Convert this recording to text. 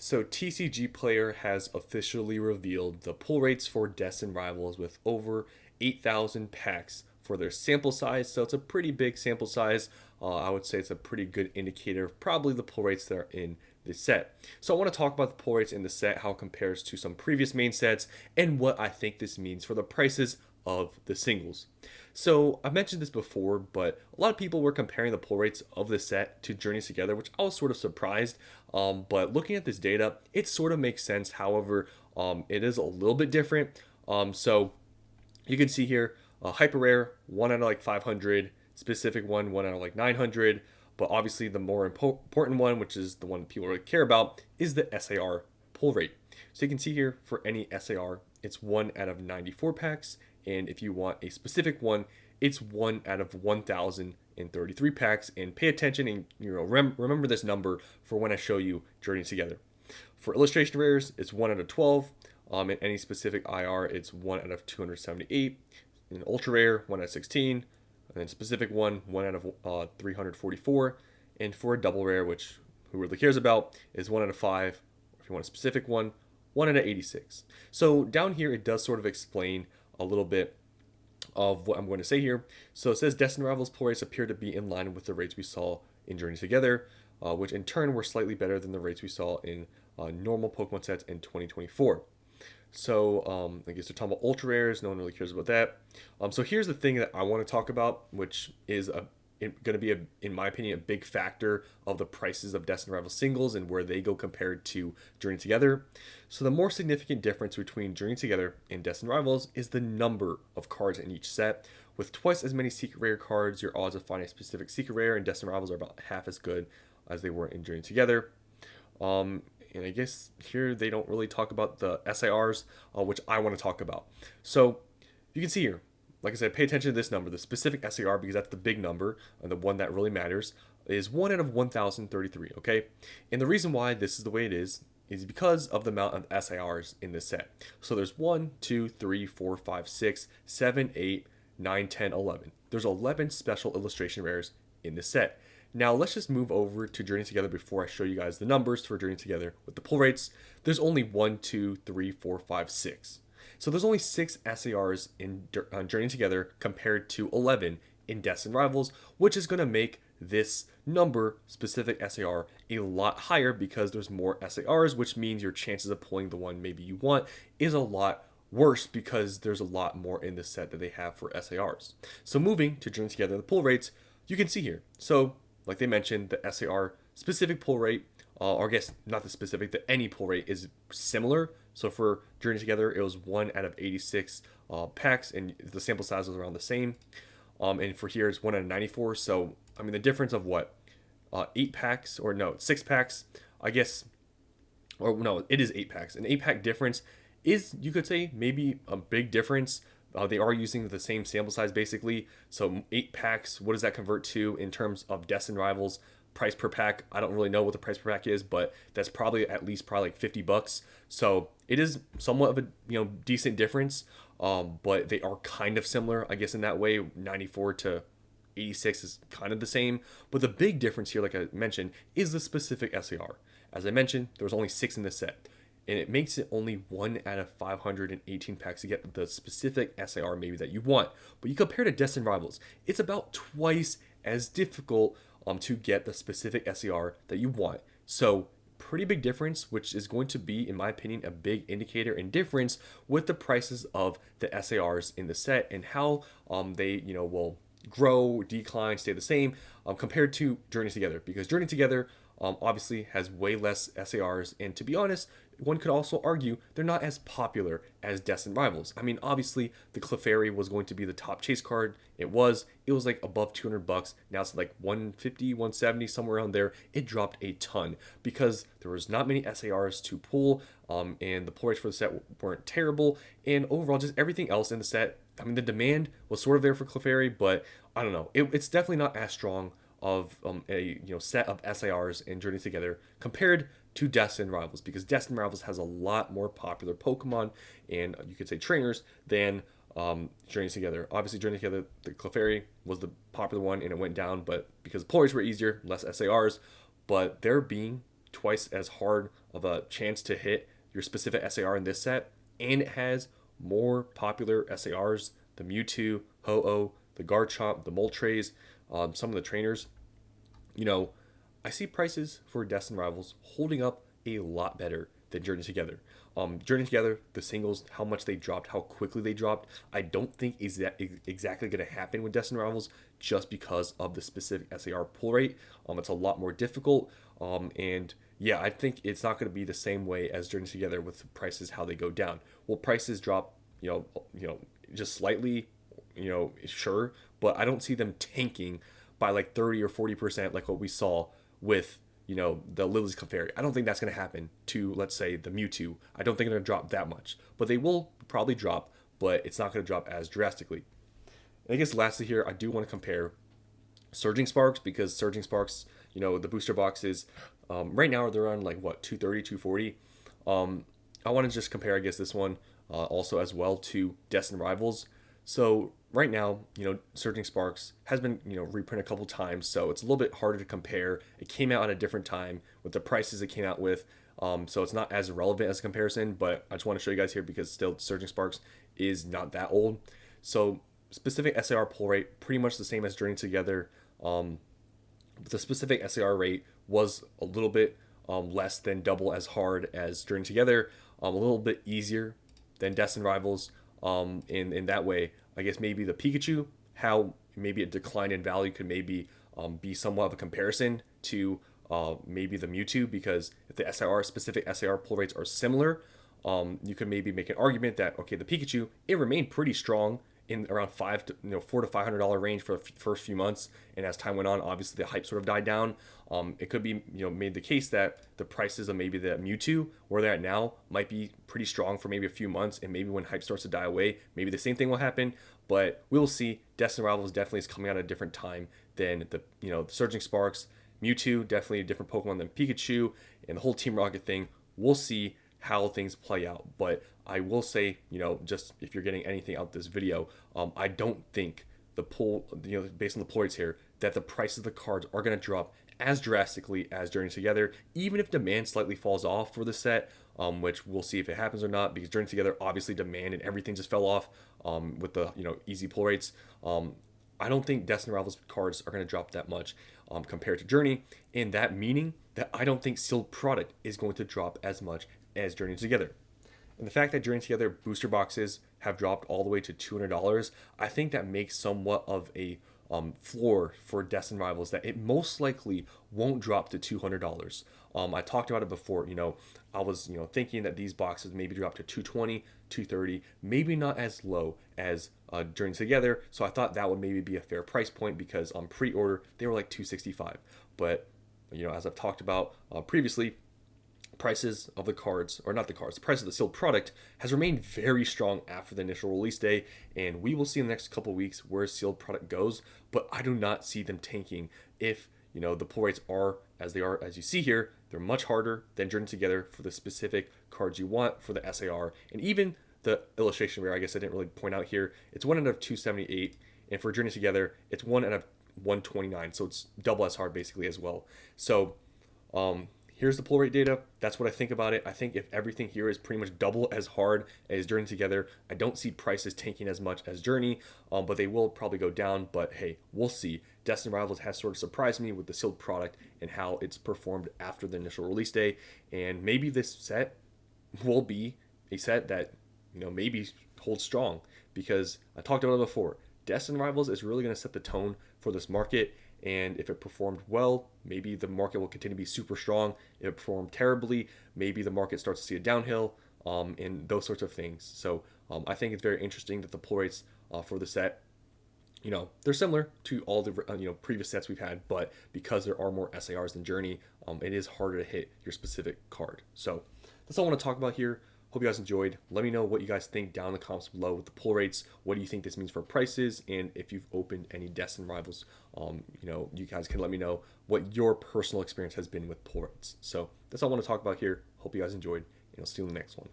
So TCG Player has officially revealed the pull rates for Destined Rivals with over 8,000 packs for their sample size. So it's a pretty big sample size. I would say it's a pretty good indicator of probably the pull rates that are in this set. So I want to talk about the pull rates in the set, how it compares to some previous main sets, and what I think this means for the prices of the singles. So I mentioned this before, but a lot of people were comparing the pull rates of the set to Journeys Together, which I was sort of surprised. But looking at this data, it sort of makes sense. However, it is a little bit different. So you can see here, hyper rare, one out of like 500, specific one out of like 900. But obviously, the more important one, which is the one people really care about, is the SAR pull rate. So you can see here for any SAR, it's 1 out of 94 packs. And if you want a specific one, it's 1 out of 1,033 packs. And pay attention and remember this number for when I show you Journey Together. For illustration rares, it's 1 out of 12. In any specific IR, it's 1 out of 278. In ultra rare, 1 out of 16. And then specific 1 out of 344. And for a double rare, which who really cares about, is 1 out of 5. If you want a specific 1 out of 86. So down here, it does sort of explain a little bit of what I'm going to say here. So it says Destined Rivals pull rates appear to be in line with the rates we saw in Journey Together, which in turn were slightly better than the rates we saw in normal Pokemon sets in 2024. So I guess they're talking about ultra rares. No one really cares about that. So here's the thing that I want to talk about, which is going to be, in my opinion, a big factor of the prices of Destined Rivals singles and where they go compared to Journey Together. So the more significant difference between Journey Together and Destined Rivals is the number of cards in each set. With twice as many secret rare cards, your odds of finding a specific secret rare in Destined Rivals are about half as good as they were in Journey Together. And I guess here they don't really talk about the SIRs, which I want to talk about. So you can see here, like I said, pay attention to this number, the specific SAR, because that's the big number, and the one that really matters, is 1 out of 1,033, okay? And the reason why this is the way it is because of the amount of SIRs in this set. So there's 1, 2, 3, 4, 5, 6, 7, 8, 9, 10, 11. There's 11 special illustration rares in this set. Now let's just move over to Journey Together before I show you guys the numbers for Journey Together with the pull rates. There's only 1, 2, 3, 4, 5, 6. So there's only 6 SARs in Journey Together compared to 11 in Destined Rivals, which is going to make this number, specific SAR, a lot higher because there's more SARs, which means your chances of pulling the one maybe you want is a lot worse because there's a lot more in the set that they have for SARs. So moving to Journey Together, the pull rates, you can see here. So like they mentioned, the SAR specific pull rate, or I guess not the specific, the any pull rate is similar. So for Journey Together, it was 1 out of 86 packs, and the sample size was around the same. And for here, it's 1 out of 94. So, I mean, the difference of what? 8 packs, or no, 6 packs, I guess, or no, it is 8 packs. An 8-pack difference is, you could say, maybe a big difference. They are using the same sample size, basically. So 8 packs, what does that convert to in terms of Destined Rivals? Price per pack, I don't really know what the price per pack is, but that's probably like $50. So it is somewhat of a decent difference, but they are kind of similar, I guess, in that way. 94 to 86 is kind of the same, but the big difference here, like I mentioned, is the specific SAR. As I mentioned, there was only 6 in this set, and it makes it only 1 out of 518 packs to get the specific SAR maybe that you want. But you compare to Destined Rivals, it's about twice as difficult to get the specific SAR that you want. So pretty big difference, which is going to be, in my opinion, a big indicator and difference with the prices of the SARs in the set and how they will grow, decline, stay the same compared to Journey Together, because Journey Together obviously has way less SARs, and to be honest, one could also argue they're not as popular as Destined Rivals. I mean, obviously, the Clefairy was going to be the top chase card. It was like above $200. Now it's like 150, 170, somewhere around there. It dropped a ton because there was not many SARs to pull, and the pull rates for the set weren't terrible, and overall, just everything else in the set. I mean, the demand was sort of there for Clefairy, but I don't know. It's definitely not as strong of a set of SARs and Journey Together compared to Destined Rivals, because Destined Rivals has a lot more popular Pokemon and you could say trainers than Journey Together. Obviously, Journey Together, the Clefairy was the popular one and it went down, but because pull rates were easier, less SARs, but there being twice as hard of a chance to hit your specific SAR in this set, and it has more popular SARs, the Mewtwo, Ho-Oh, the Garchomp, the Moltres, some of the trainers. You know, I see prices for Destined Rivals holding up a lot better than Journey Together. Journey Together, the singles, how much they dropped, how quickly they dropped, I don't think is that exactly going to happen with Destined Rivals just because of the specific SAR pull rate. It's a lot more difficult, and yeah, I think it's not going to be the same way as Journey Together with prices how they go down. Will prices drop, just slightly, sure, but I don't see them tanking by like 30 or 40% like what we saw with the Lily's Clefairy. I don't think that's going to happen to, let's say, the Mewtwo. I don't think they're going to drop that much, but they will probably drop, but it's not going to drop as drastically. And I guess lastly here, I do want to compare Surging Sparks, because Surging Sparks, the booster boxes, right now they're on like what, 230, 240. I want to just compare, I guess, this one also as well to Destined Rivals. So right now, Surging Sparks has been, reprinted a couple times, so it's a little bit harder to compare. It came out at a different time with the prices it came out with, so it's not as relevant as a comparison, but I just want to show you guys here because still Surging Sparks is not that old. So specific SAR pull rate, pretty much the same as Journey Together. But the specific SAR rate was a little bit less than double as hard as Journey Together, a little bit easier than Destined Rivals. In that way, I guess maybe the Pikachu, how maybe a decline in value could maybe be somewhat of a comparison to maybe the Mewtwo, because if the specific SAR pull rates are similar, you could maybe make an argument that, okay, the Pikachu, it remained pretty strong in around $400 to $500 range for the first few months, and as time went on, obviously the hype sort of died down. It could be made the case that the prices of maybe the Mewtwo where they're at now might be pretty strong for maybe a few months, and maybe when hype starts to die away, maybe the same thing will happen. But we will see. Destined Rivals definitely is coming out at a different time than the the Surging Sparks. Mewtwo, definitely a different Pokemon than Pikachu, and the whole Team Rocket thing. We'll see how things play out. But I will say, just if you're getting anything out this video, I don't think the pull, based on the pull rates here, that the prices of the cards are going to drop as drastically as Journey Together, even if demand slightly falls off for the set, which we'll see if it happens or not, because Journey Together, obviously demand and everything just fell off with the easy pull rates. I don't think Destined Rivals cards are going to drop that much compared to Journey, and that meaning that I don't think sealed product is going to drop as much as Journey Together. And the fact that Journey Together booster boxes have dropped all the way to $200, I think that makes somewhat of a floor for Destined Rivals, that it most likely won't drop to $200. I talked about it before. I was thinking that these boxes maybe drop to 220, 230, maybe not as low as Journey Together. So I thought that would maybe be a fair price point, because on pre-order they were like 265. But as I've talked about previously, prices of the cards, or not the cards, the price of the sealed product has remained very strong after the initial release day, and we will see in the next couple weeks where sealed product goes. But I do not see them tanking if the pull rates are as they are. As you see here, they're much harder than Journey Together for the specific cards you want for the SAR, and even the illustration rare, I guess I didn't really point out here, it's 1 out of 278, and for Journey Together it's 1 out of 129, so it's double as hard basically as well. So here's the pull rate data. That's what I think about it. I think if everything here is pretty much double as hard as Journey Together, I don't see prices tanking as much as Journey, but they will probably go down. But hey, we'll see. Destined Rivals has sort of surprised me with the sealed product and how it's performed after the initial release day. And maybe this set will be a set that, maybe holds strong, because I talked about it before. Destined Rivals is really going to set the tone for this market. And if it performed well, maybe the market will continue to be super strong. If it performed terribly, maybe the market starts to see a downhill, and those sorts of things. So I think it's very interesting that the pull rates for the set, they're similar to all the previous sets we've had, but because there are more SARs than Journey, it is harder to hit your specific card. So that's all I want to talk about here. Hope you guys enjoyed. Let me know what you guys think down in the comments below with the pull rates. What do you think this means for prices? And if you've opened any Destined Rivals, you guys can let me know what your personal experience has been with pull rates. So that's all I want to talk about here. Hope you guys enjoyed, and I'll see you in the next one.